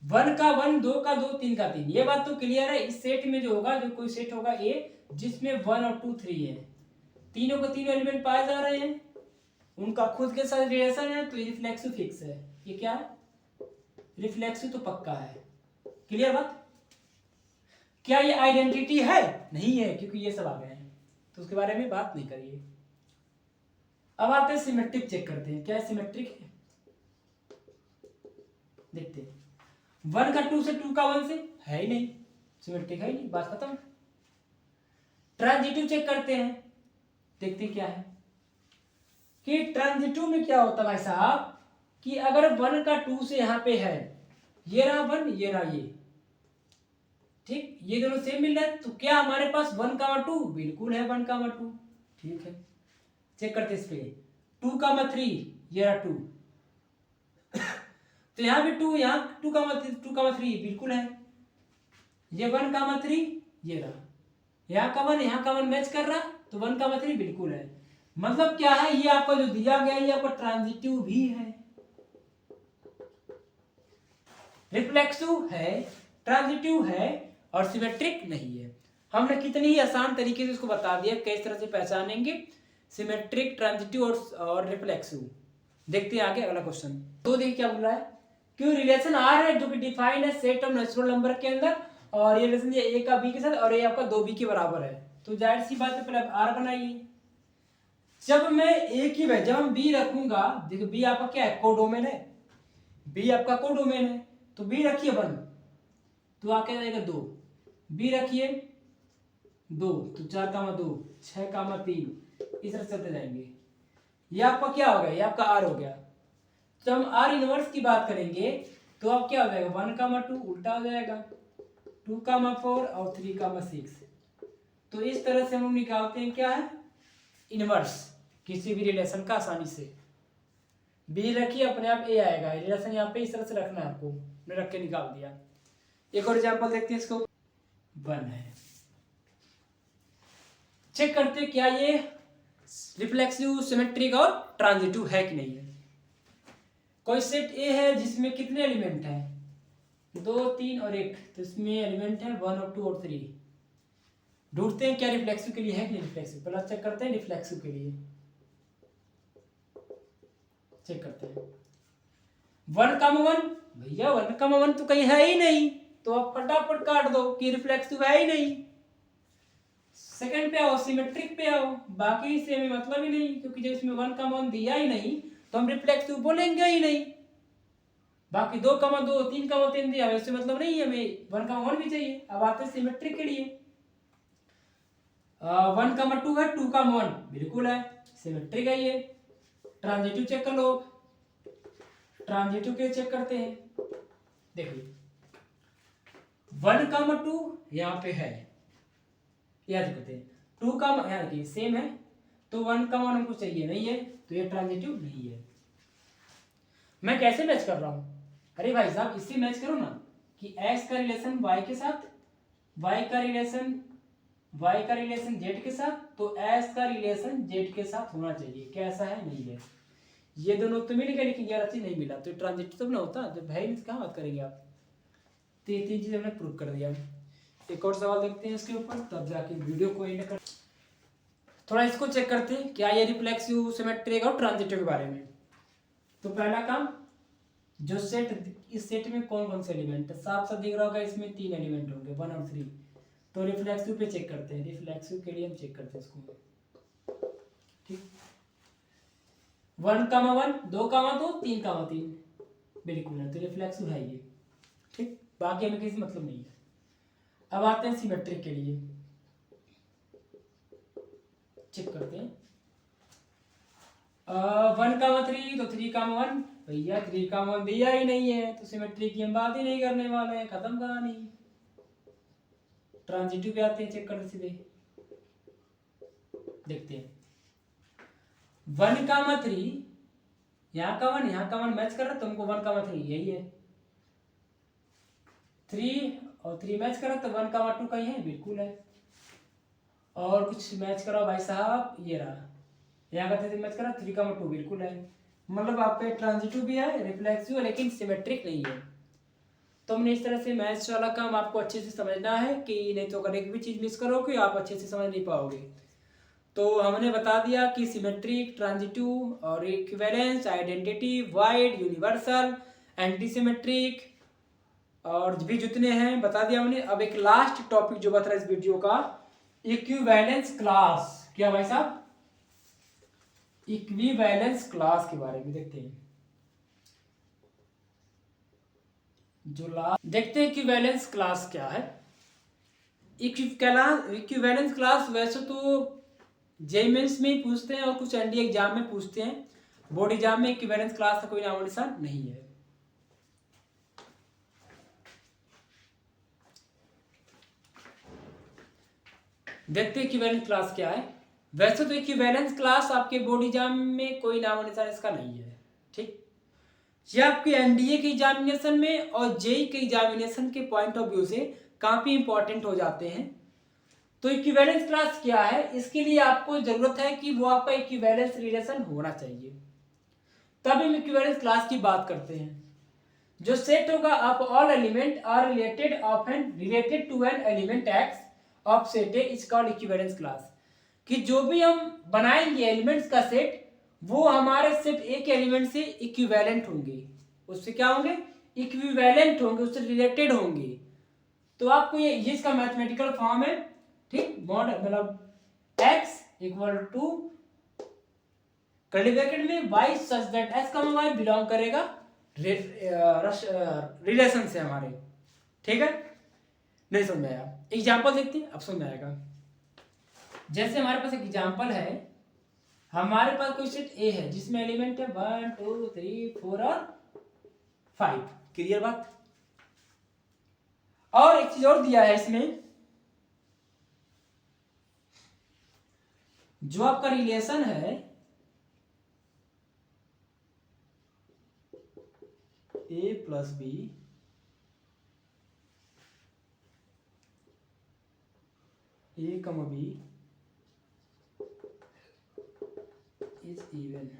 1 का 1, 2 का 2, 3 का 3। ये बात तो क्लियर है। इस सेट में जो होगा, जो कोई सेट होगा ए जिसमें 1 और 2, 3 है, तीनों को तीनों एलिमेंट पाए जा रहे हैं, उनका खुद के साथ रिलेशन है, तो रिफ्लेक्सिव फिक्स है। ये क्या है, रिफ्लेक्सिव तो पक्का है। क्लियर बात? क्या ये आइडेंटिटी है? नहीं है, क्योंकि ये सब आ गए हैं, तो उसके बारे में बात नहीं करिए। अब आते हैं सिमेट्रिक, चेक करते हैं क्या सिमेट्रिक है। देखते हैं 1 का 2 से, 2 का 1 से, है ही नहीं, सिमेट्रिक है ही नहीं, बात खत्म। ट्रांजिटिव चेक करते हैं, देखते हैं क्या है कि ट्रांजिटिव में क्या होता है भाई साहब, कि अगर 1 का 2 से यहां पे है, ये रहा 1, ये रहा ये, ठीक, ये दोनों सेम मिल रहा है, तो क्या हमारे पास 1 का 2 बिल्कुल है 1 का 2, ठीक है। चेक करते इस पे 2 का 3, ये रहा 2, तो यहाँ भी 2, यहाँ 2 का 3 बिल्कुल है, ये 1 का 3, ये रहा, यहाँ का 1 यहाँ का 1 मैच कर रहा, तो 1 का 3 बिल्कुल है। मतलब क्या है, ये आपका जो दिया गया ये आपका ट्रांजिटिव भी है, रिफ्लेक्सिव है, ट्रांजिटिव है और सिमेट्रिक नहीं है। हमने कितनी ही आसान तरीके से इसको बता दिया किस तरह से पहचानेंगे सिमेट्रिक, ट्रांजिटिव और रिफ्लेक्सिव। देखते हैं आगे अगला क्वेश्चन। तो देखिए क्या बोल रहा है, क्यों रिलेशन आर है जो कि डिफाइंड है सेट ऑफ नेचुरल नंबर के अंदर, और ये रिलेशन ये ए का बी के साथ और ये आपका 2b के बराबर है। तो जाहिर सी बात है, पहले आप आर बनाइए। जब मैं ए की जब हम बी रखूंगा, देखो बी आपका क्या है, कोडोमेन है, बी आपका कोडोमेन है, तो बी रखिए 1, तो आके जाएगा 2, बी रखिए 2, तो 4 का 2, 6 का 3, इस तरह चलते जाएंगे। ये आपका क्या हो गया, ये आपका आर हो गया। जब हम आर इनवर्स की बात करेंगे तो अब क्या हो जाएगा, 1 का 2 उल्टा हो जाएगा, 2 का 4 और 3 का 6। तो इस तरह से हम लोग निकालते हैं क्या है, इनवर्स किसी भी रिलेशन का आसानी से। बी रखिए अपने आप ए आएगा, रिलेशन यहाँ पे इस तरह से रखना है आपको, मैंने रख के निकाल दिया। एक और एग्जांपल देखते हैं, इसको 1 है, चेक करते हैं क्या ये रिफ्लेक्सिव, सिमेट्रिक और ट्रांजिटिव है कि नहीं है। कोई सेट ए है जिसमें कितने एलिमेंट हैं, 2, 3 और 1, तो इसमें एलिमेंट है 1 और 2 और 3। ढूंढते हैं क्या रिफ्लेक्सिव के लिए है कि नहीं रिफ्लेक्सिव। पहले चेक करते हैं रिफ्लेक्सिव के लिए, चेक करते हैं 1 का 1, भैया 1 का 1 तो कहीं है ही नहीं, तो आप फटाफट काट दो कि रिफ्लेक्सिव है ही नहीं। सेकंड पे आओ, सिमेट्रिक पे आओ, बाकी से हमें मतलब ही नहीं, क्योंकि जब इसमें 1 का 1 दिया ही नहीं तो हम रिफ्लेक्सिव बोलेंगे ही नहीं। बाकी 2,2 3,3 दिया, वैसे मतलब नहीं है, हमें 1,1 भी चाहिए। अब आते हैं सिमेट्रिक के लिए। 1,2 है, 2,1 बिल्कुल है, सिमेट्रिक है ये। ट्रांजिटिव चेक कर लो, ट्रांजिटिव के चेक करते हैं। देखिए 1,2 यहाँ पे है, याद करते हैं। 2 का यहाँ देखिए सेम है, तो 1,1 हमको चाहिए नहीं है, तो ये ट्रांजिटिव नहीं है। मैं कैसे मैच कर रहा हूँ? अरे भाई साहब इससे मैच करो ना कि x का रिलेशन y के साथ, y का रिलेशन z के साथ, तो s का रिलेशन z के साथ होना चाहिए। कैसा है? नहीं है। ये दोनों तो मिल गए, लेकिन यार अच्छी नहीं मिला, तो ट्रांजिटिव तो ना होता। तो भाई कहाँ बात करेंगे आप? तो ये 3 चीजें हमने प्रूव कर दिया। एक और सवाल देखते हैं इसके ऊपर, तब जाके वीडियो को एंड कर। थोड़ा इसको चेक करते हैं क्या ये रिफ्लेक्सिव, सिमेट्रिक और ट्रांजिटिव के बारे में। तो पहला काम, जो सेट, इस सेट में कौन कौन से एलिमेंट है, साफ साफ दिख रहा होगा, इसमें 3 एलिमेंट होंगे, 1 और 3। तो रिफ्लेक्सिव पे चेक करते हैं, रिफ्लेक्सिव के लिए हम चेक करते हैं इसको। ठीक, 1,1 2,2 3,3 बिल्कुल है, तो रिफ्लेक्सिव है ये। ठीक, बाकी हमें किसी मतलब नहीं है। अब आते हैं सिमेट्रिक के लिए, चेक करते हैं। 1,3 तो 3,1, भैया 3,1 दिया ही नहीं है, तो सिमेट्रिक की हम बात ही नहीं करने वाले हैं, खत्म कहानी। ट्रांजिटिव पे आते हैं, चेक करते सीधे देखते हैं। 1,3 यहाँ का 1 यहाँ का 1 मैच कर रहा है, तुमको 1,3 यही है। 3 और 3 मैच कर रहा, तो 1,2 का ही है, बिल्कुल है। और कुछ मैच करो भाई साहब, ये रहा, यहाँ का 3 मैच करा, 3,2 बिल्कुल है। मतलब आपके ट्रांजिटिव भी है, रिफ्लेक्सिव है, लेकिन सिमेट्रिक नहीं है। तो हमने इस तरह से मैथ्स वाला काम आपको अच्छे से समझना है, कि नहीं तो अगर एक भी चीज़ मिस करोगे आप अच्छे से समझ नहीं पाओगे। तो हमने बता दिया कि सिमेट्रिक, ट्रांजिटिव और equivalence, identity, wide, universal, anti symmetric और भी जितने हैं बता दिया हमने। अब एक लास्ट टॉपिक जो बता रहा है इस वीडियो का, इक्विवेलेंस क्लास। क्या भाई साहब? इक्विवेलेंस क्लास के बारे में देखते हैं। देखते हैं इक्विवेलेंस क्लास क्या है। इक्विवेलेंस क्लास वैसे तो जेईई मेंस में ही पूछते हैं और कुछ एनडीए एग्जाम में पूछते हैं, बोर्ड एग्जाम में इक्विवेलेंस क्लास का कोई नामो निशान नहीं है। देखते हैं इक्विवेलेंस क्लास क्या है। वैसे तो इक्विवेलेंस क्लास आपके बोर्ड एग्जाम में कोई नामो निशान इसका नहीं है। ठीक, ये आपके एनडीए के एग्जामिनेशन में और जेईई के एग्जामिनेशन के पॉइंट ऑफ व्यू से काफी इंपॉर्टेंट हो जाते हैं। तो इक्विवेलेंस क्लास क्या है, इसके लिए आपको जरूरत है कि वो आपका इक्विवेलेंस रिलेशन होना चाहिए, तब हम इक्विवेलेंस क्लास की बात करते हैं। जो सेट होगा of all element are related to an element x of set A is called equivalence class. कि जो भी हम बनाएंगे एलिमेंट्स का सेट, वो हमारे सेट ए के एलिमेंट से इक्विवेलेंट होंगे। उससे क्या होंगे? इक्विवेलेंट होंगे, उससे रिलेटेड होंगे। तो आपको ये इसका मैथमेटिकल फॉर्म है। ठीक, मॉड मतलब x equal to curly bracket में y सच दैट x का y बिलोंग करेगा रिलेशन से हमारे। ठीक है, नहीं समझ में आया? एग्जांपल देखते हैं, अब समझ में आएगा। जैसे हमारे पास एक एग्जांपल है, हमारे पास कोई सेट ए है जिसमें एलिमेंट है 1 2 3 4 और 5। क्लियर बात? और एक चीज और दिया है इसमें, जो आपका रिलेशन है a प्लस बी a कमा बी इज इवन।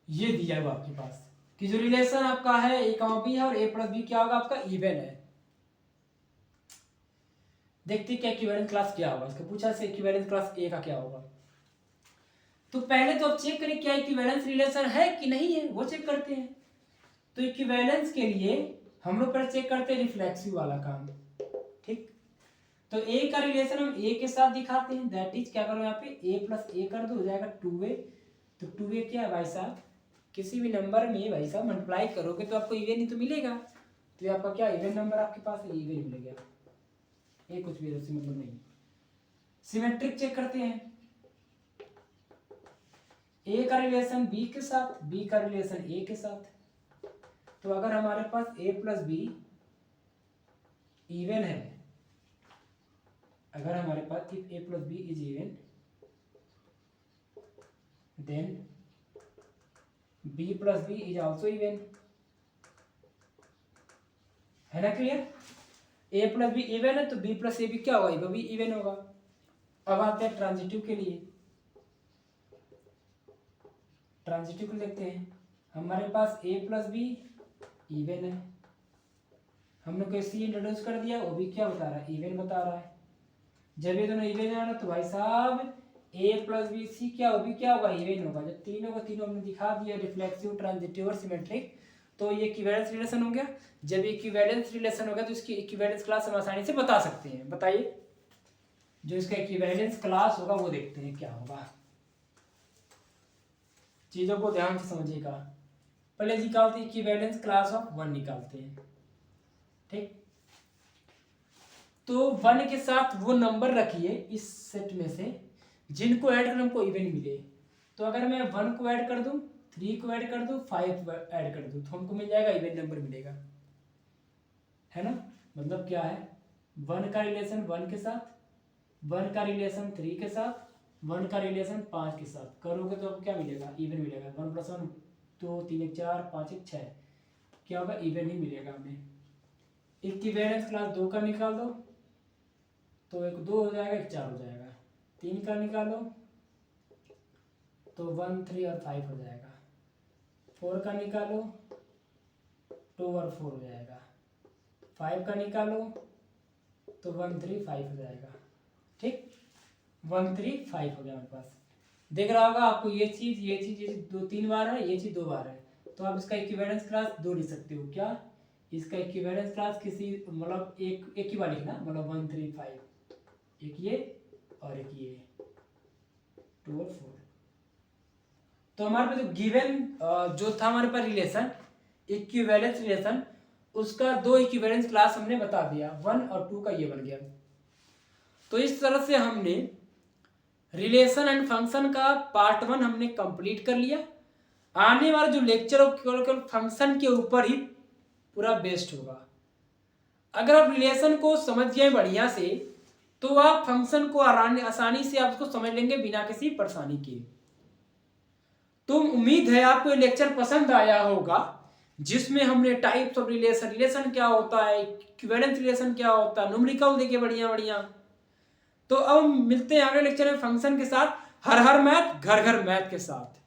ये दिया है आपके पास कि जो रिलेशन आपका है a कमा बी है और a प्लस बी क्या होगा आपका इवन है। देखते क्या इक्विवेलेंस क्लास क्या होगा, इसका पूछा से इक्विवेलेंस क्लास ए का क्या होगा। तो पहले तो आप चेक करें क्या इक्विवेलेंस रिलेशन है कि नहीं है, वो चेक करते हैं। तो इक्विवेलेंस के लिए हम लोग पहले चेक करते हैं रिफ्लेक्सिव वाला काम। ठीक, तो ए का रिलेशन हम ए के साथ दिखाते हैं, दैट इज क्या करो यहाँ पे ए प्लस ए कर दो, हो जाएगा 2a। तो 2a क्या है भाई साहब, किसी भी नंबर में भाई साहब मल्टीप्लाई करोगे तो आपको इवन ही तो मिलेगा। तो ये आपका क्या इवन नंबर आपके पास इवन मिलेगा, ये कुछ भी उससे मतलब नहीं। सिमेट्रिक चेक करते हैं, ए का रिलेशन बी के साथ, बी का रिलेशन ए के साथ। तो अगर हमारे पास ए प्लस बी इवन है, अगर हमारे पास if a plus b is even, then b plus b is also even, है ना clear. A plus b even है तो बी प्लस ए भी क्या होगा, ये भी इवन होगा। अब आते हैं ट्रांजिटिव के लिए, ट्रांजिटिव को देखते हैं। हमारे पास ए प्लस बी इवन है, हमने कोई सी इंट्रोड्यूस कर दिया, वो भी क्या बता रहा है, इवन बता रहा है। जब ये दोनों इवन आ रहा तो भाई साहब ए प्लस बी सी क्या वो भी क्या होगा, इवन होगा। जब तीनों को तीनों हमने दिखा दिया, रिफ्लेक्सिव, ट्रांजिटिव और सिमेट्रिक, तो ये इक्विवेलेंस रिलेशन हो गया। जब इक्विवेलेंस रिलेशन हो गया तो इसकी इक्विवेलेंस क्लास हम आसानी से बता सकते हैं। बताइए, जो इसका इक्विवेलेंस क्लास होगा वो देखते हैं क्या होगा। चीजों को ध्यान से समझिएगा। पहले निकालते हैं इक्विवेलेंस क्लास ऑफ 1 निकालते हैं, ठीक। तो 1 के साथ वो नंबर रखिए इस सेट में से जिनको ऐड कर हमको इवन मिले। तो अगर मैं 1 को ऐड कर दूं, 3 को ऐड कर दूं, 5 ऐड कर दूं, तो हमको मिल जाएगा इवन नंबर मिलेगा, है ना। मतलब क्या है, 1 का रिलेशन 1 के साथ, 1 का रिलेशन 3 के साथ, 1 का रिलेशन 5 के साथ करोगे तो क्या मिलेगा, इवन मिलेगा। 1 + 1 2 3 1 4 5 1 6, क्या होगा, इवन ही मिलेगा हमें। इक्विवेलेंस क्लास 2 का निकाल दो तो 1 2 हो जाएगा, 1 4 हो जाएगा। 3 का निकालो तो 1 3 और 5 हो जाएगा। 4 का निकालो 2 और 4 हो जाएगा। 5 का निकालो तो 1 3 5 हो जाएगा, ठीक। 1 3 5 हो गया हमारे पास। देख रहा होगा आपको ये चीज 2 3 बार है, ये चीज 2 बार है, तो आप इसका इक्विवेलेंस क्लास 2 लिख सकते हो। क्या, इसका इक्विवेलेंस क्लास किसी मतलब एक ही बार लिखना, मतलब 1 3 5, एक ये और एक ये 2 और 4। तो हमारे पास जो गिवन जो था हमारे पास रिलेशन इक्विवेलेंस रिलेशन, उसका 2 इक्विवेलेंस क्लास हमने बता दिया, 1 और 2 का ये बन गया। तो इस तरह से हमने रिलेशन एंड फंक्शन का पार्ट 1 हमने कंप्लीट कर लिया। आने वाला जो लेक्चर हो केवल फंक्शन के ऊपर ही पूरा बेस्ड होगा। अगर आप रिलेशन को समझ गए बढ़िया से तो आप फंक्शन को आसानी से आप उसको समझ लेंगे बिना किसी परेशानी के। तो उम्मीद है आपको ये लेक्चर पसंद आया होगा, जिसमें हमने टाइप्स ऑफ रिलेशन, रिलेशन क्या होता है, इक्विवेलेंस रिलेशन क्या होता है, न्यूमेरिकल देखे बढ़िया बढ़िया। तो अब मिलते हैं अगले लेक्चर में फंक्शन के साथ। हर हर मैथ घर घर मैथ के साथ।